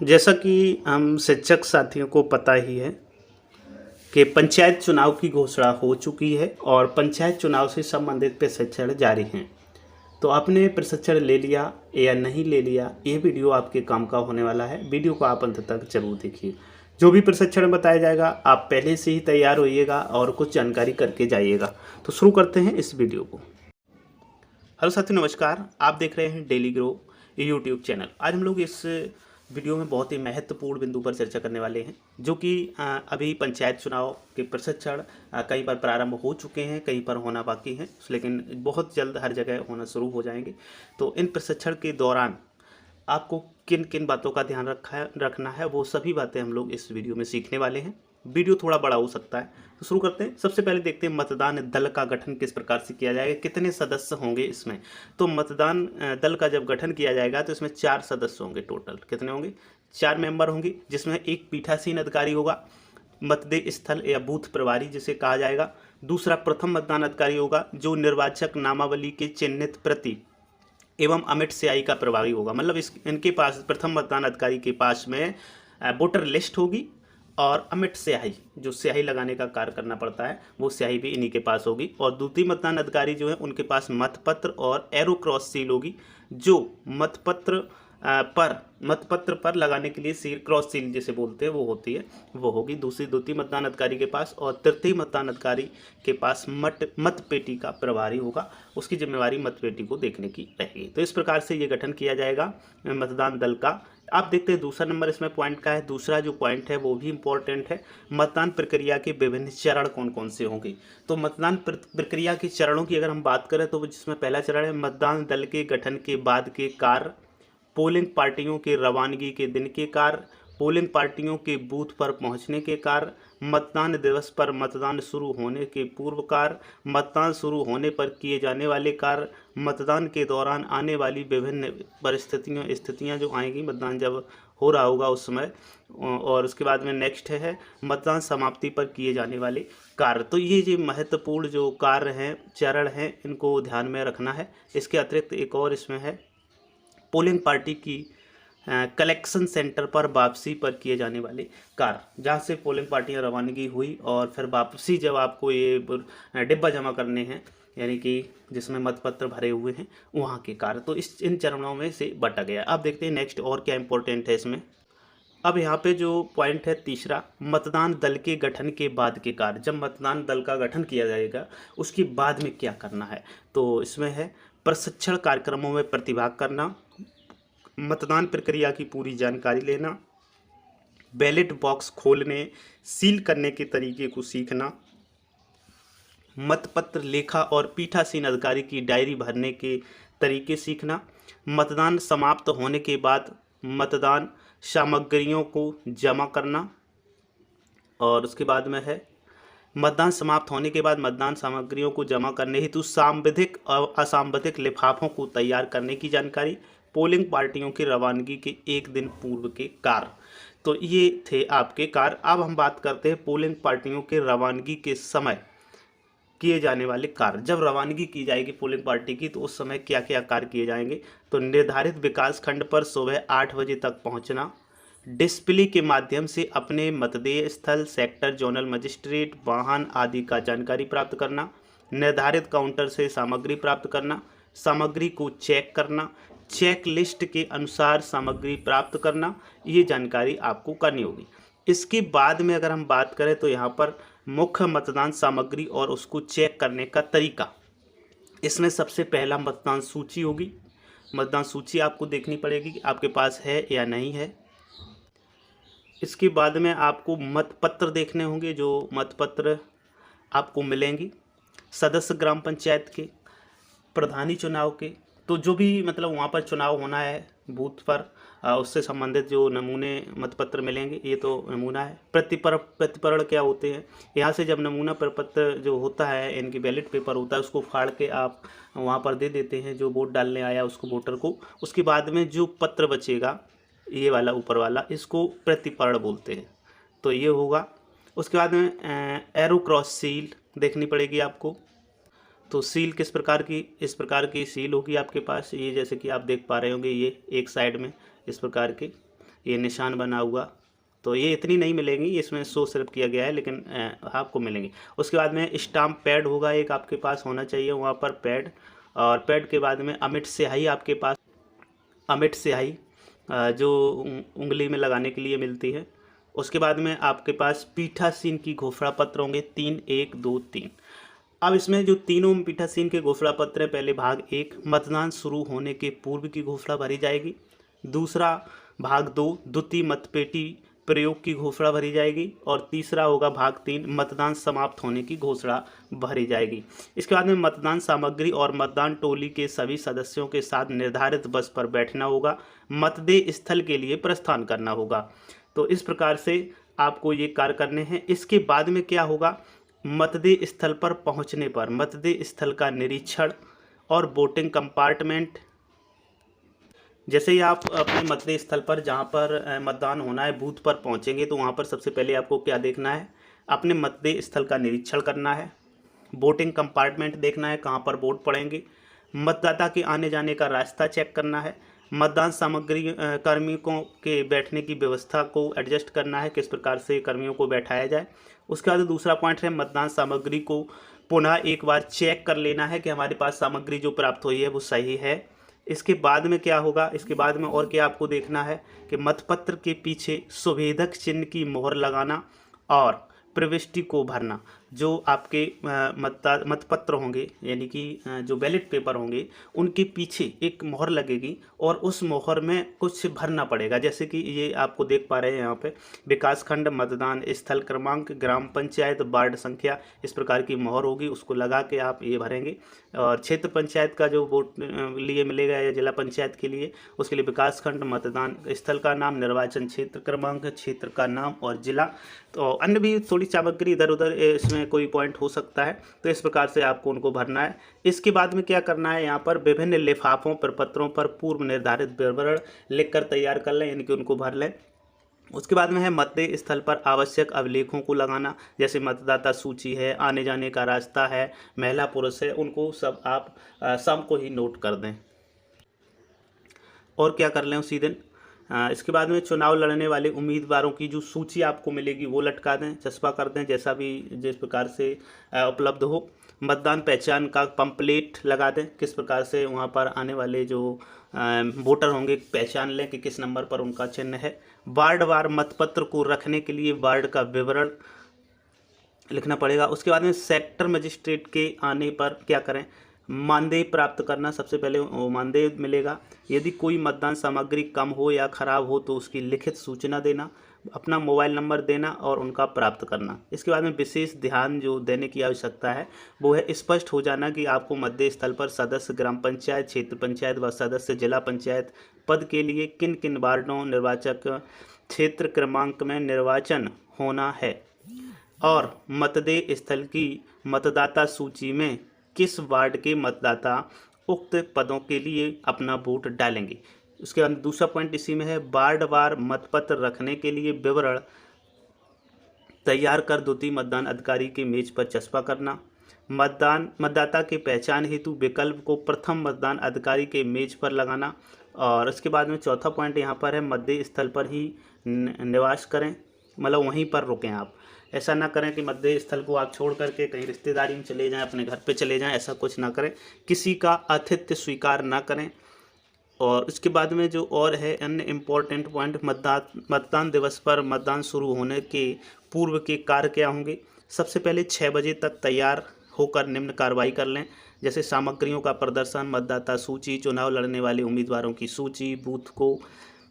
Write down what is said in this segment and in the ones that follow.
जैसा कि हम शिक्षक साथियों को पता ही है कि पंचायत चुनाव की घोषणा हो चुकी है और पंचायत चुनाव से संबंधित प्रशिक्षण जारी हैं। तो आपने प्रशिक्षण ले लिया या नहीं ले लिया, ये वीडियो आपके काम का होने वाला है। वीडियो को आप अंत तक जरूर देखिए। जो भी प्रशिक्षण बताया जाएगा आप पहले से ही तैयार होइएगा और कुछ जानकारी करके जाइएगा। तो शुरू करते हैं इस वीडियो को। हेलो साथियों, नमस्कार। आप देख रहे हैं डेली ग्रो यूट्यूब चैनल। आज हम लोग इस वीडियो में बहुत ही महत्वपूर्ण बिंदु पर चर्चा करने वाले हैं, जो कि अभी पंचायत चुनाव के प्रशिक्षण कई बार प्रारंभ हो चुके हैं, कहीं पर होना बाकी है, लेकिन बहुत जल्द हर जगह होना शुरू हो जाएंगे। तो इन प्रशिक्षण के दौरान आपको किन किन बातों का ध्यान रखना है, वो सभी बातें हम लोग इस वीडियो में सीखने वाले हैं। वीडियो थोड़ा बड़ा हो सकता है, तो शुरू करते हैं। सबसे पहले देखते हैं मतदान दल का गठन किस प्रकार से किया जाएगा, कितने सदस्य होंगे इसमें। तो मतदान दल का जब गठन किया जाएगा तो इसमें 4 सदस्य होंगे। टोटल कितने होंगे? 4 मेंबर होंगे, जिसमें एक पीठासीन अधिकारी होगा, मतदेय स्थल या बूथ प्रभारी जिसे कहा जाएगा। दूसरा प्रथम मतदान अधिकारी होगा, जो निर्वाचक नामावली के चिन्हित प्रति एवं अमिट स्याही का प्रभावी होगा। मतलब इनके पास प्रथम मतदान अधिकारी के पास में वोटर लिस्ट होगी और अमिट स्याही, जो स्याही लगाने का कार्य करना पड़ता है, वो स्याही भी इन्हीं के पास होगी। और द्वितीय मतदान अधिकारी जो है उनके पास मतपत्र और एरो क्रॉस सील होगी, जो मतपत्र पर लगाने के लिए सील, क्रॉस सील जिसे बोलते हैं, वो होती है, वो होगी द्वितीय मतदान अधिकारी के पास। और तृतीय मतदान अधिकारी के पास मत पेटी का प्रभारी होगा, उसकी जिम्मेवारी मत पेटी को देखने की रहेगी। तो इस प्रकार से ये गठन किया जाएगा मतदान दल का। आप देखते हैं दूसरा नंबर इसमें पॉइंट का है। दूसरा जो पॉइंट है वो भी इम्पोर्टेंट है। मतदान प्रक्रिया के विभिन्न चरण कौन कौन से होंगे। तो मतदान प्रक्रिया के चरणों की अगर हम बात करें तो जिसमें पहला चरण है मतदान दल के गठन के बाद के कार्य, पोलिंग पार्टियों के रवानगी के दिन के कार्य, पोलिंग पार्टियों के बूथ पर पहुंचने के कार्य, मतदान दिवस पर मतदान शुरू होने के पूर्व कार्य, मतदान शुरू होने पर किए जाने वाले कार्य, मतदान के दौरान आने वाली विभिन्न स्थितियां जो आएंगी मतदान जब हो रहा होगा उस समय। और उसके बाद में नेक्स्ट है मतदान समाप्ति पर किए जाने वाले कार्य। तो ये जो महत्वपूर्ण जो कार्य हैं, चरण हैं, इनको ध्यान में रखना है। इसके अतिरिक्त एक और इसमें है पोलिंग पार्टी की कलेक्शन सेंटर पर वापसी पर किए जाने वाले कार्य, जहाँ से पोलिंग पार्टियाँ रवानगी हुई और फिर वापसी जब आपको ये डिब्बा जमा करने हैं, यानी कि जिसमें मतपत्र भरे हुए हैं, वहाँ के कार्य। तो इन चरणों में से बटा गया। अब देखते हैं नेक्स्ट और क्या इंपॉर्टेंट है इसमें। अब यहाँ पे जो पॉइंट है तीसरा, मतदान दल के गठन के बाद के कार्य। जब मतदान दल का गठन किया जाएगा उसके बाद में क्या करना है, तो इसमें है प्रशिक्षण कार्यक्रमों में प्रतिभाग करना, मतदान प्रक्रिया की पूरी जानकारी लेना, बैलेट बॉक्स खोलने सील करने के तरीके को सीखना, मतपत्र लेखा और पीठासीन अधिकारी की डायरी भरने के तरीके सीखना, मतदान समाप्त होने के बाद मतदान सामग्रियों को जमा करना। और उसके बाद में है मतदान समाप्त होने के बाद मतदान सामग्रियों को जमा करने हेतु सांविधिक और असांविधिक लिफाफों को तैयार करने की जानकारी, पोलिंग पार्टियों की रवानगी के एक दिन पूर्व के कार्य। तो ये थे आपके कार्य। अब हम बात करते हैं पोलिंग पार्टियों के रवानगी के समय किए जाने वाले कार्य। जब रवानगी की जाएगी पोलिंग पार्टी की तो उस समय क्या क्या कार्य किए जाएंगे। तो निर्धारित विकास खंड पर सुबह 8 बजे तक पहुंचना, डिस्प्ले के माध्यम से अपने मतदेय स्थल, सेक्टर, जोनल मजिस्ट्रेट, वाहन आदि का जानकारी प्राप्त करना, निर्धारित काउंटर से सामग्री प्राप्त करना, सामग्री को चेक करना, चेक लिस्ट के अनुसार सामग्री प्राप्त करना, ये जानकारी आपको करनी होगी। इसके बाद में अगर हम बात करें तो यहाँ पर मुख्य मतदान सामग्री और उसको चेक करने का तरीका। इसमें सबसे पहला मतदान सूची होगी। मतदान सूची आपको देखनी पड़ेगी कि आपके पास है या नहीं है। इसके बाद में आपको मतपत्र देखने होंगे, जो मतपत्र आपको मिलेंगे सदस्य ग्राम पंचायत के, प्रधानी चुनाव के। तो जो भी मतलब वहाँ पर चुनाव होना है बूथ पर, उससे संबंधित जो नमूने मतपत्र मिलेंगे, ये तो नमूना है। प्रतिपरण क्या होते हैं, यहाँ से जब नमूना प्रपत्र जो होता है, इनकी बैलेट पेपर होता है, उसको फाड़ के आप वहाँ पर दे देते हैं जो वोट डालने आया उसको, वोटर को। उसके बाद में जो पत्र बचेगा, ये वाला ऊपर वाला, इसको प्रतिपरण बोलते हैं। तो ये होगा। उसके बाद में एरो क्रॉस सील देखनी पड़ेगी आपको। तो सील किस प्रकार की, इस प्रकार की सील होगी आपके पास, ये जैसे कि आप देख पा रहे होंगे, ये एक साइड में इस प्रकार की ये निशान बना हुआ, तो ये इतनी नहीं मिलेंगी, इसमें शो सिर्फ किया गया है, लेकिन आपको मिलेंगी। उसके बाद में स्टाम्प पैड होगा, एक आपके पास होना चाहिए वहाँ पर पैड, और पैड के बाद में अमिट स्याही आपके पास, अमिट स्याही जो उंगली में लगाने के लिए मिलती है। उसके बाद में आपके पास पीठासीन की घोषणा पत्र होंगे 3, 1, 2, 3। अब इसमें जो तीनों पीठासीन के घोषणा पत्र है, पहले भाग 1 मतदान शुरू होने के पूर्व की घोषणा भरी जाएगी, दूसरा भाग 2 द्वितीय मतपेटी प्रयोग की घोषणा भरी जाएगी, और तीसरा होगा भाग 3 मतदान समाप्त होने की घोषणा भरी जाएगी। इसके बाद में मतदान सामग्री और मतदान टोली के सभी सदस्यों के साथ निर्धारित बस पर बैठना होगा, मतदेय स्थल के लिए प्रस्थान करना होगा। तो इस प्रकार से आपको ये कार्य करने हैं। इसके बाद में क्या होगा, मतदेय स्थल पर पहुंचने पर मतदेय स्थल का निरीक्षण और वोटिंग कंपार्टमेंट, जैसे ही आप अपने मतदेय स्थल पर जहां पर मतदान होना है बूथ पर पहुंचेंगे, तो वहां पर सबसे पहले आपको क्या देखना है, अपने मतदेय स्थल का निरीक्षण करना है, वोटिंग कंपार्टमेंट देखना है कहां पर वोट पड़ेंगे, मतदाता के आने जाने का रास्ता चेक करना है, मतदान सामग्री कर्मियों के बैठने की व्यवस्था को एडजस्ट करना है, किस प्रकार से कर्मियों को बैठाया जाए। उसके बाद दूसरा पॉइंट है मतदान सामग्री को पुनः एक बार चेक कर लेना है कि हमारे पास सामग्री जो प्राप्त हुई है वो सही है। इसके बाद में क्या होगा, इसके बाद में और क्या आपको देखना है कि मतपत्र के पीछे सुवेदक चिन्ह की मोहर लगाना और प्रविष्टि को भरना। जो आपके मतपत्र होंगे, यानी कि जो बैलेट पेपर होंगे, उनके पीछे एक मोहर लगेगी और उस मोहर में कुछ भरना पड़ेगा। जैसे कि ये आपको देख पा रहे हैं यहाँ पे, विकासखंड, मतदान स्थल क्रमांक, ग्राम पंचायत, वार्ड संख्या, इस प्रकार की मोहर होगी, उसको लगा के आप ये भरेंगे। और क्षेत्र पंचायत का जो वोट लिए मिलेगा या जिला पंचायत के लिए, उसके लिए विकासखंड, मतदान स्थल का नाम, निर्वाचन क्षेत्र क्रमांक, क्षेत्र का नाम और जिला। तो अन्य भी थोड़ी सामग्री इधर उधर इसमें कोई पॉइंट हो सकता है, तो इस प्रकार से आपको उनको भरना है। इसके बाद में क्या करना है, यहाँ पर विभिन्न लिफाफों प्रपत्रों पर पूर्व निर्धारित विवरण लिखकर तैयार कर लें, यानी कि उनको भर लें। उसके बाद में है मतदेय स्थल पर आवश्यक अभिलेखों को लगाना, जैसे मतदाता सूची है, आने जाने का रास्ता है, महिला पुरुष है, उनको सब आप शाम को ही नोट कर दें। और क्या कर लें उसी दिन, इसके बाद में चुनाव लड़ने वाले उम्मीदवारों की जो सूची आपको मिलेगी वो लटका दें, चस्पा कर दें, जैसा भी जिस प्रकार से उपलब्ध हो। मतदान पहचान का पंपलेट लगा दें, किस प्रकार से वहाँ पर आने वाले जो वोटर होंगे पहचान लें कि किस नंबर पर उनका चिन्ह है। वार्ड वार मतपत्र को रखने के लिए वार्ड का विवरण लिखना पड़ेगा। उसके बाद में सेक्टर मजिस्ट्रेट के आने पर क्या करें, मानदेय प्राप्त करना। सबसे पहले मानदेय मिलेगा। यदि कोई मतदान सामग्री कम हो या खराब हो तो उसकी लिखित सूचना देना, अपना मोबाइल नंबर देना और उनका प्राप्त करना। इसके बाद में विशेष ध्यान जो देने की आवश्यकता है वो है स्पष्ट हो जाना कि आपको मतदेय स्थल पर सदस्य ग्राम पंचायत, क्षेत्र पंचायत व सदस्य जिला पंचायत पद के लिए किन किन वार्डों, निर्वाचक क्षेत्र क्रमांक में निर्वाचन होना है और मतदेय स्थल की मतदाता सूची में किस वार्ड के मतदाता उक्त पदों के लिए अपना वोट डालेंगे। उसके बाद दूसरा पॉइंट इसी में है, वार्ड वार मतपत्र रखने के लिए विवरण तैयार कर द्वितीय मतदान अधिकारी के मेज पर चस्पा करना। मतदाता के पहचान हेतु विकल्प को प्रथम मतदान अधिकारी के मेज पर लगाना। और इसके बाद में चौथा पॉइंट यहाँ पर है, मतदेय स्थल पर ही निवास करें, मतलब वहीं पर रुकें आप। ऐसा ना करें कि मतदेय स्थल को आप छोड़ करके कहीं रिश्तेदारी में चले जाएं, अपने घर पे चले जाएं, ऐसा कुछ ना करें। किसी का आतिथ्य स्वीकार ना करें। और उसके बाद में जो और है अन्य इम्पोर्टेंट पॉइंट, मतदान दिवस पर मतदान शुरू होने के पूर्व के कार्य क्या होंगे। सबसे पहले 6 बजे तक तैयार होकर निम्न कार्रवाई कर लें, जैसे सामग्रियों का प्रदर्शन, मतदाता सूची, चुनाव लड़ने वाले उम्मीदवारों की सूची, बूथ को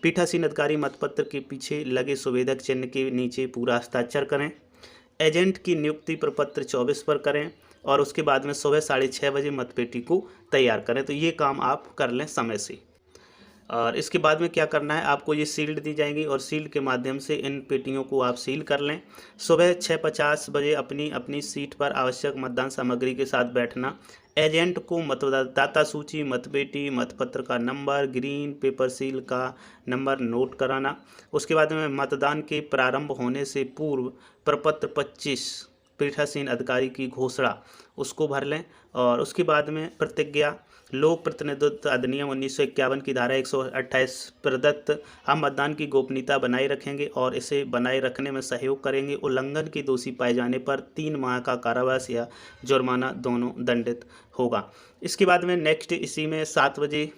पीठासीन अधिकारी मतपत्र के पीछे लगे सुवेदक चिन्ह के नीचे पूरा हस्ताक्षर करें। एजेंट की नियुक्ति प्रपत्र 24 पर करें और उसके बाद में सुबह 6:30 बजे मतपेटी को तैयार करें। तो ये काम आप कर लें समय से। और इसके बाद में क्या करना है, आपको ये सील्ड दी जाएंगी और सील्ड के माध्यम से इन पेटियों को आप सील कर लें। सुबह 6:50 बजे अपनी अपनी सीट पर आवश्यक मतदान सामग्री के साथ बैठना। एजेंट को मतदाता सूची, मतपेटी, मतपत्र का नंबर, ग्रीन पेपर सील का नंबर नोट कराना। उसके बाद में मतदान के प्रारंभ होने से पूर्व प्रपत्र 25 पीठासीन अधिकारी की घोषणा उसको भर लें। और उसके बाद में प्रतिज्ञा लोक प्रतिनिधित्व अधिनियम 1951 की धारा 128 प्रदत्त हम मतदान की गोपनीयता बनाए रखेंगे और इसे बनाए रखने में सहयोग करेंगे। उल्लंघन की दोषी पाए जाने पर 3 माह का कारावास या जुर्माना दोनों दंडित होगा। इसके बाद में नेक्स्ट इसी में 7 बजे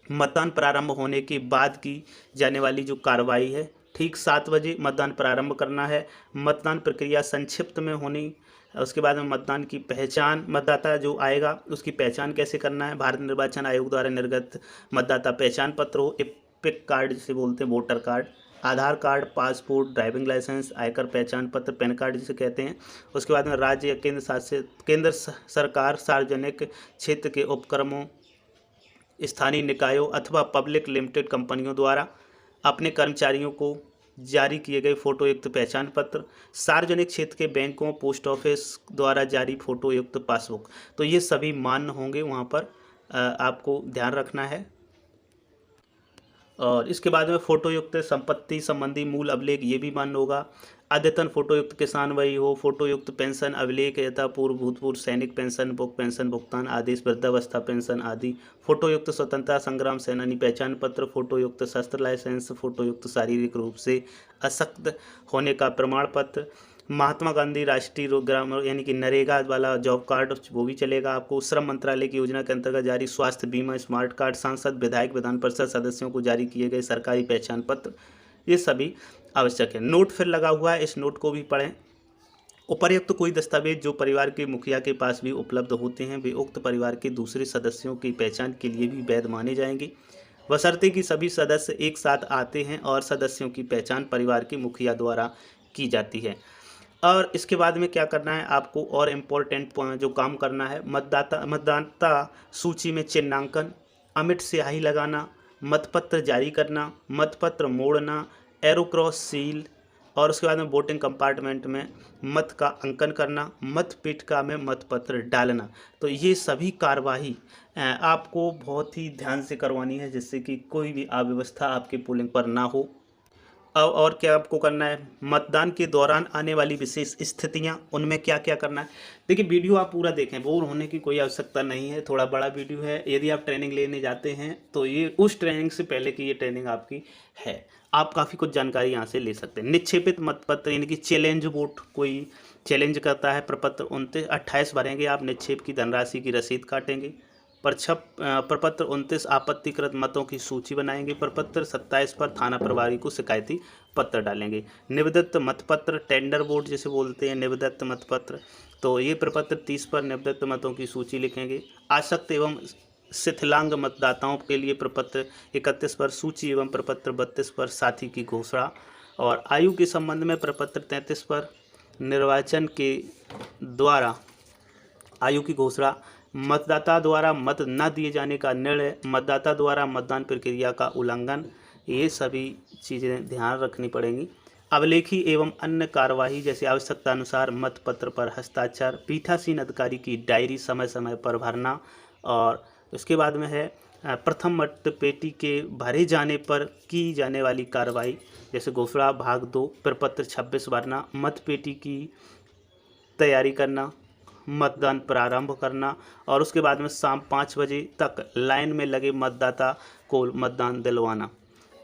मतदान प्रारंभ होने के बाद की जाने वाली जो कार्रवाई है, ठीक 7 बजे मतदान प्रारंभ करना है। मतदान प्रक्रिया संक्षिप्त में होनी। उसके बाद में मतदान की पहचान, मतदाता जो आएगा उसकी पहचान कैसे करना है। भारत निर्वाचन आयोग द्वारा निर्गत मतदाता पहचान पत्र हो, एपिक कार्ड जिसे बोलते हैं, वोटर कार्ड, आधार कार्ड, पासपोर्ट, ड्राइविंग लाइसेंस, आयकर पहचान पत्र, पैन कार्ड जिसे कहते हैं। उसके बाद में राज्य या केंद्र सरकार, सार्वजनिक क्षेत्र के उपक्रमों, स्थानीय निकायों अथवा पब्लिक लिमिटेड कंपनियों द्वारा अपने कर्मचारियों को जारी किए गए फोटोयुक्त पहचान पत्र, सार्वजनिक क्षेत्र के बैंकों, पोस्ट ऑफिस द्वारा जारी फोटोयुक्त पासबुक। तो ये सभी मान्य होंगे, वहाँ पर आपको ध्यान रखना है। और इसके बाद में फोटोयुक्त संपत्ति संबंधी मूल अभिलेख ये भी मान्य होगा। अद्यतन फोटोयुक्त किसान वही हो, फोटोयुक्त पेंशन अभिलेख यथा पूर्व भूतपूर्व सैनिक पेंशन बुक, पेंशन भुगतान आदेश, वृद्धावस्था पेंशन आदि, फोटोयुक्त स्वतंत्रता संग्राम सेनानी पहचान पत्र, फोटोयुक्त शस्त्र लाइसेंस, फोटोयुक्त शारीरिक रूप से अशक्त होने का प्रमाण पत्र, महात्मा गांधी राष्ट्रीय ग्राम यानी कि नरेगा वाला जॉब कार्ड वो भी चलेगा आपको। श्रम मंत्रालय की योजना के अंतर्गत जारी स्वास्थ्य बीमा स्मार्ट कार्ड, सांसद विधायक विधान परिषद सदस्यों को जारी किए गए सरकारी पहचान पत्र, ये सभी आवश्यक है। नोट फिर लगा हुआ है, इस नोट को भी पढ़ें। उपर्युक्त कोई दस्तावेज जो परिवार के मुखिया के पास भी उपलब्ध होते हैं वे उक्त परिवार के दूसरे सदस्यों की पहचान के लिए भी वैध माने जाएंगे, बशर्ते कि सभी सदस्य एक साथ आते हैं और सदस्यों की पहचान परिवार के मुखिया द्वारा की जाती है। और इसके बाद में क्या करना है आपको, और इम्पोर्टेंट जो काम करना है, मतदाता सूची में चिन्हांकन, अमिट स्याही लगाना, मतपत्र जारी करना, मतपत्र मोड़ना, एरो क्रॉस सील, और उसके बाद में वोटिंग कंपार्टमेंट में मत का अंकन करना, मत पेटिका में मतपत्र डालना। तो ये सभी कार्यवाही आपको बहुत ही ध्यान से करवानी है, जिससे कि कोई भी अव्यवस्था आपके पोलिंग पर ना हो। अब और क्या आपको करना है, मतदान के दौरान आने वाली विशेष स्थितियां, उनमें क्या क्या करना है। देखिए वीडियो आप पूरा देखें, बोर होने की कोई आवश्यकता नहीं है, थोड़ा बड़ा वीडियो है। यदि आप ट्रेनिंग लेने जाते हैं तो ये उस ट्रेनिंग से पहले की ये ट्रेनिंग आपकी है, आप काफ़ी कुछ जानकारी यहाँ से ले सकते हैं। निक्षेपित मतपत्र यानी कि चैलेंज वोट, कोई चैलेंज करता है, प्रपत्र 29 भरेंगे आप, निक्षेप की धनराशि की रसीद काटेंगे। प्रपत्र 29 आपत्तिकृत मतों की सूची बनाएंगे। प्रपत्र 27 पर थाना प्रभारी को शिकायती पत्र डालेंगे। निविदत्त मतपत्र, टेंडर वोट जिसे बोलते हैं, निविदत्त मतपत्र, तो ये प्रपत्र 30 पर निविदत्त मतों की सूची लिखेंगे। आसक्त एवं शिथिलांग मतदाताओं के लिए प्रपत्र 31 पर सूची एवं प्रपत्र 32 पर साथी की घोषणा, और आयु के संबंध में प्रपत्र 33 पर निर्वाचन के द्वारा आयु की घोषणा, मतदाता द्वारा मत न दिए जाने का निर्णय, मतदाता द्वारा मतदान प्रक्रिया का उल्लंघन, ये सभी चीज़ें ध्यान रखनी पड़ेंगी। अभिलेखी एवं अन्य कार्यवाही जैसे आवश्यकता अनुसार मतपत्र पर हस्ताक्षर, पीठासीन अधिकारी की डायरी समय समय पर भरना, और उसके बाद में है प्रथम मत पेटी के भरे जाने पर की जाने वाली कार्रवाई, जैसे घोषणा भाग 2 प्रपत्र 26 भरना, मत पेटी की तैयारी करना, मतदान प्रारंभ करना, और उसके बाद में शाम 5 बजे तक लाइन में लगे मतदाता को मतदान दिलवाना।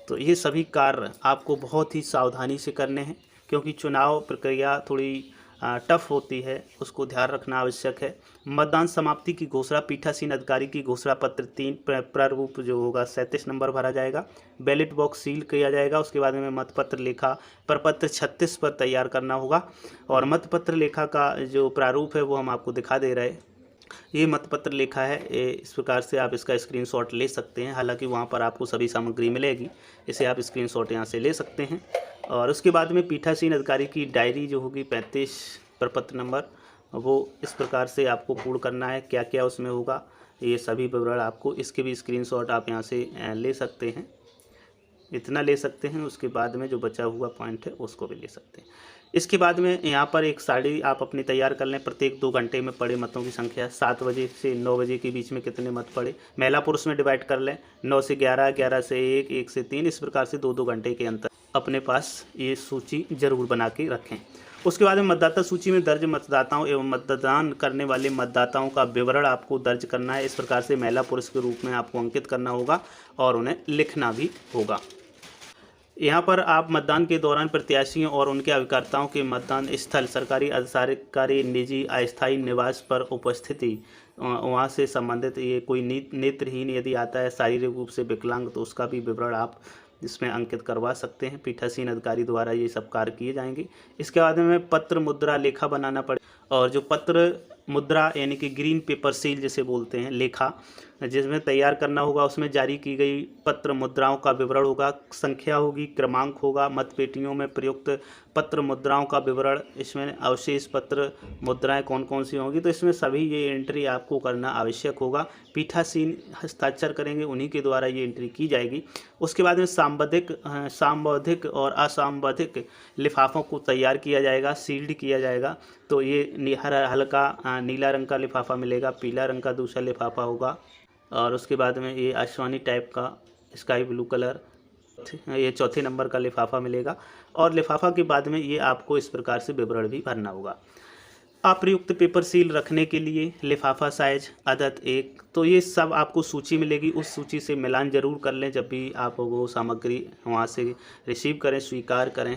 तो ये सभी कार्य आपको बहुत ही सावधानी से करने हैं, क्योंकि चुनाव प्रक्रिया थोड़ी टफ होती है, उसको ध्यान रखना आवश्यक है। मतदान समाप्ति की घोषणा, पीठासीन अधिकारी की घोषणा पत्र 3 प्रारूप जो होगा 37 नंबर भरा जाएगा, बैलेट बॉक्स सील किया जाएगा। उसके बाद में मतपत्र लेखा प्रपत्र 36 पर तैयार करना होगा, और मतपत्र लेखा का जो प्रारूप है वो हम आपको दिखा दे रहे हैं। ये मतपत्र लेखा है, इस प्रकार से आप इसका स्क्रीनशॉट ले सकते हैं। हालांकि वहाँ पर आपको सभी सामग्री मिलेगी, इसे आप स्क्रीनशॉट यहाँ से ले सकते हैं। और उसके बाद में पीठासीन अधिकारी की डायरी जो होगी 35 प्रपत्र नंबर, वो इस प्रकार से आपको पूर्ण करना है, क्या क्या उसमें होगा ये सभी विवरण आपको, इसके भी स्क्रीनशॉट आप यहाँ से ले सकते हैं, इतना ले सकते हैं। उसके बाद में जो बचा हुआ पॉइंट है उसको भी ले सकते हैं। इसके बाद में यहाँ पर एक साड़ी आप अपनी तैयार कर लें। प्रत्येक 2 घंटे में पड़े मतों की संख्या 7 बजे से 9 बजे के बीच में कितने मत पड़े, महिला पुरुष में डिवाइड कर लें। 9 से 11, 11 से 1, 1 से 3, इस प्रकार से 2-2 घंटे के अंतर अपने पास ये सूची जरूर बना के रखें। उसके बाद में मतदाता सूची में दर्ज मतदाताओं एवं मतदान करने वाले मतदाताओं का विवरण आपको दर्ज करना है। इस प्रकार से महिला पुरुष के रूप में आपको अंकित करना होगा और उन्हें लिखना भी होगा। यहाँ पर आप मतदान के दौरान प्रत्याशियों और उनके अभिकर्ताओं के मतदान स्थल, सरकारी, अधिकारी, निजी, अस्थायी निवास पर उपस्थिति, वहाँ से संबंधित ये कोई नेत्रहीन यदि आता है, शारीरिक रूप से विकलांग, तो उसका भी विवरण आप इसमें अंकित करवा सकते हैं। पीठासीन अधिकारी द्वारा ये सब कार्य किए जाएंगे। इसके बाद में पत्र मुद्रा लेखा बनाना पड़े, और जो पत्र मुद्रा यानी कि ग्रीन पेपर सील जिसे बोलते हैं, लेखा जिसमें तैयार करना होगा, उसमें जारी की गई पत्र मुद्राओं का विवरण होगा, संख्या होगी, क्रमांक होगा, मतपेटियों में प्रयुक्त पत्र मुद्राओं का विवरण, इसमें अवशेष पत्र मुद्राएं कौन कौन सी होंगी, तो इसमें सभी ये एंट्री आपको करना आवश्यक होगा। पीठासीन हस्ताक्षर करेंगे, उन्हीं के द्वारा ये एंट्री की जाएगी। उसके बाद में सांविधिक और असंविधिक लिफाफों को तैयार किया जाएगा, सील्ड किया जाएगा। तो ये हल्का नीला रंग का लिफाफा मिलेगा, पीला रंग का दूसरा लिफाफा होगा, और उसके बाद में ये आसमानी टाइप का स्काई ब्लू कलर, ये चौथे नंबर का लिफाफा मिलेगा। और लिफाफा के बाद में ये आपको इस प्रकार से विवरण भी भरना होगा। अप्रयुक्त पेपर सील रखने के लिए लिफाफा साइज अदद 1, तो ये सब आपको सूची मिलेगी। उस सूची से मिलान जरूर कर लें जब भी आप वो सामग्री वहाँ से रिसीव करें, स्वीकार करें।